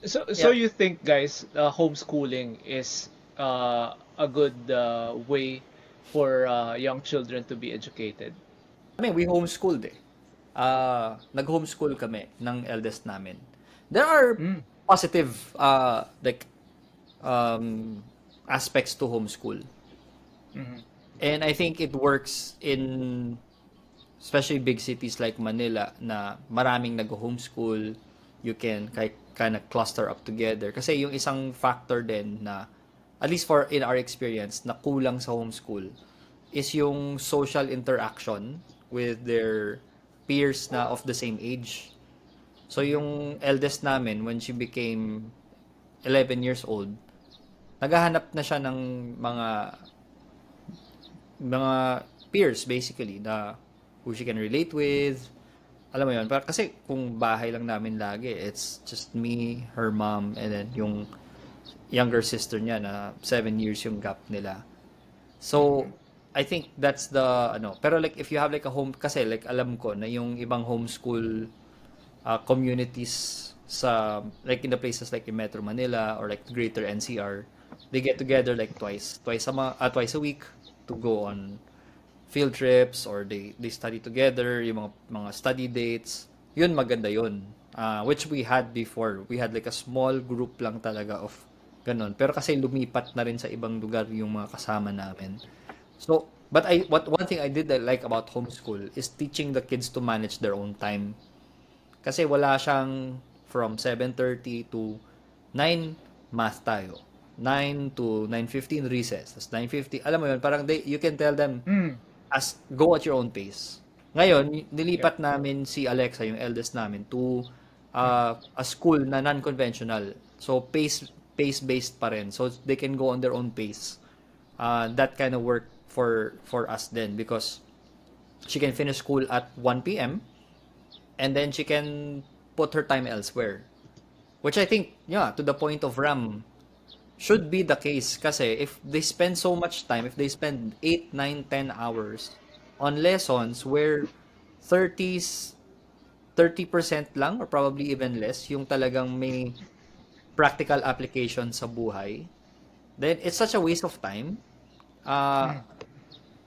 So Yeah. you think, guys, homeschooling is a good way for young children to be educated? I mean, we homeschooled eh. Nag-homeschool kami ng eldest namin. There are Mm. positive um, aspects to homeschool. Mm-hmm. And I think it works in especially big cities like Manila na maraming nag-homeschool. You can kind of cluster up together. Kasi yung isang factor din na, at least for in our experience, na kulang sa homeschool is yung social interaction with their peers na of the same age. So Mm-hmm. yung eldest namin, when she became 11 years old, naghahanap na siya ng mga mga peers basically na who she can relate with. Alam mo yun, pero kasi kung bahay lang namin lagi, it's just me, her mom, and then yung younger sister niya na 7 years yung gap nila. So, Mm-hmm. I think that's the ano. Pero like if you have like a home kasi like alam ko na yung ibang homeschool communities sa like in the places like in Metro Manila or like Greater NCR, they get together like twice a week to go on field trips or they study together, yung mga study dates. Yun maganda yun. Which we had before. We had like a small group lang talaga of ganun. Pero kasi lumipat na rin sa ibang lugar yung mga kasama namin. So, but what one thing I did like about homeschool is teaching the kids to manage their own time. Kasi wala siyang from 7:30 to 9 math tayo. 9 to 9:15 recess. Tapos 9:50, alam mo yun, parang you can tell them Mm. as go at your own pace. Ngayon, Yeah. nilipat namin si Alexa, yung eldest namin, to Mm-hmm. a school na non-conventional. So pace-based pa rin. So they can go on their own pace. That kind of work for us then because she can finish school at 1 p.m. and then she can put her time elsewhere. Which I think, yeah, to the point of Ram, should be the case kasi if they spend so much time, if they spend 8, 9, 10 hours on lessons where 30s 30% lang or probably even less yung talagang may practical application sa buhay, then it's such a waste of time. Uh, Mm.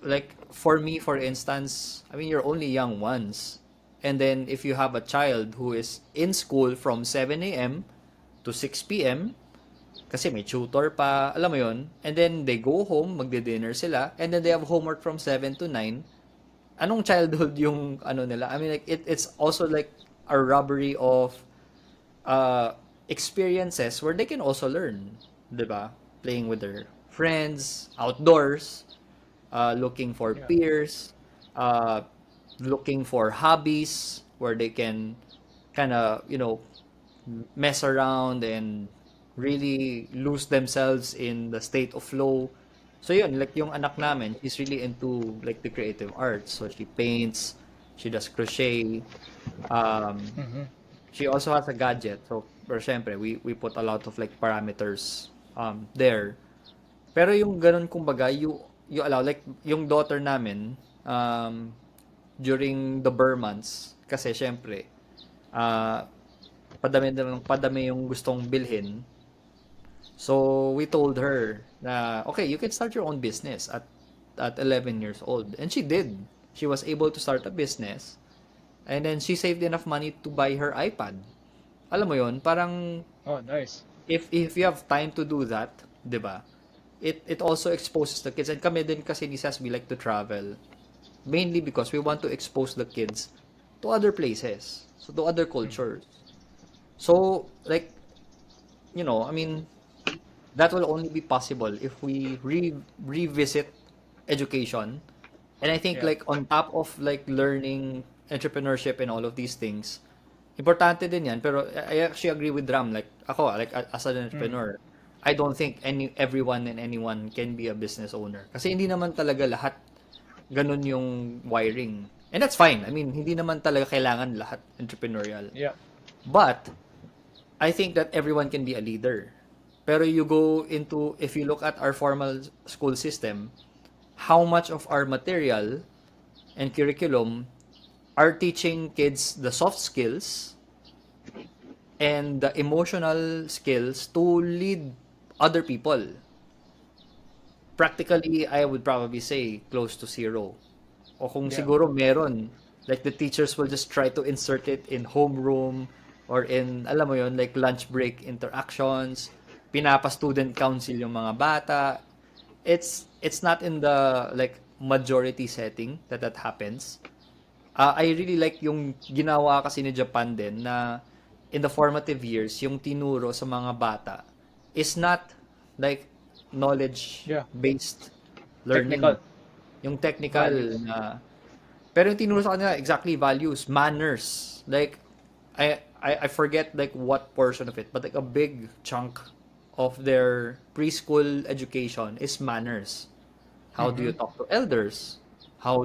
like for me, for instance, I mean, you're only young once. And then if you have a child who is in school from 7 a.m. to 6 p.m., kasi may tutor pa, alam mo yon. And then they go home, magde-dinner sila, and then they have homework from 7 to 9. Anong childhood yung ano nila? I mean, like, it's also like a robbery of uh, experiences where they can also learn, 'di ba? Playing with their friends, outdoors, looking for Yeah. peers, uh, looking for hobbies where they can kind of, mess around and really lose themselves in the state of flow. So yun, like yung anak namin, she's really into like the creative arts. So she paints, she does crochet, um, Mm-hmm. she also has a gadget. So, pero syempre, we put a lot of like parameters there. Pero yung ganun kumbaga, you allow like yung daughter namin during the Burr months kasi syempre ah padami yung gustong bilhin. So we told her na okay, you can start your own business at 11 years old. And she did. She was able to start a business and then she saved enough money to buy her iPad. Alam mo yon, parang Oh, nice. if you have time to do that, 'di ba? It also exposes the kids and kami din kasi ni Sas we like to travel mainly because we want to expose the kids to other places, so to other Mm-hmm. cultures. So like, I mean, that will only be possible if we revisit education. And I think Yeah. like on top of like learning entrepreneurship and all of these things, importante din yan. Pero I actually agree with Ram. Like ako, like as an Mm. entrepreneur, I don't think everyone and anyone can be a business owner. Kasi hindi naman talaga lahat ganun yung wiring. And that's fine. I mean, hindi naman talaga kailangan lahat entrepreneurial. Yeah. But I think that everyone can be a leader. Pero you go into, if you look at our formal school system, how much of our material and curriculum are teaching kids the soft skills and the emotional skills to lead other people. Practically, I would probably say close to zero. O kung Yeah. siguro meron, like the teachers will just try to insert it in homeroom or in, alam mo yon, like lunch break interactions, pinapa-student council yung mga bata. It's not in the like majority setting that happens. I really like yung ginawa kasi ni Japan din na in the formative years, yung tinuro sa mga bata is not like Yeah. knowledge-based learning. Technical Yung technical values. na pero yung tinuro sa kanila exactly values, manners. Like I forget like what portion of it, but like a big chunk of their preschool education is manners. How do you Mm-hmm. talk to elders? How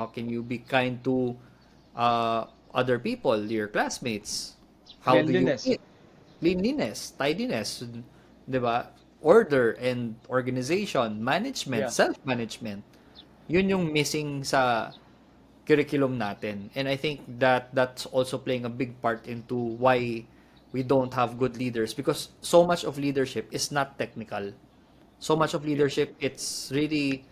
can you be kind to other people, your classmates? How do you Cleanliness. eat? Cleanliness, tidiness, 'di ba? Order and organization, management, Yeah. self-management. Yun yung missing sa curriculum natin. And I think that that's also playing a big part into why we don't have good leaders because so much of leadership is not technical. So much of leadership, it's really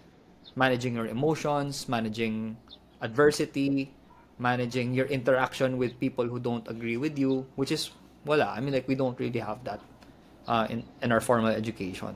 managing your emotions, managing adversity, managing your interaction with people who don't agree with you, which is wala. I mean, like we don't really have that in our formal education.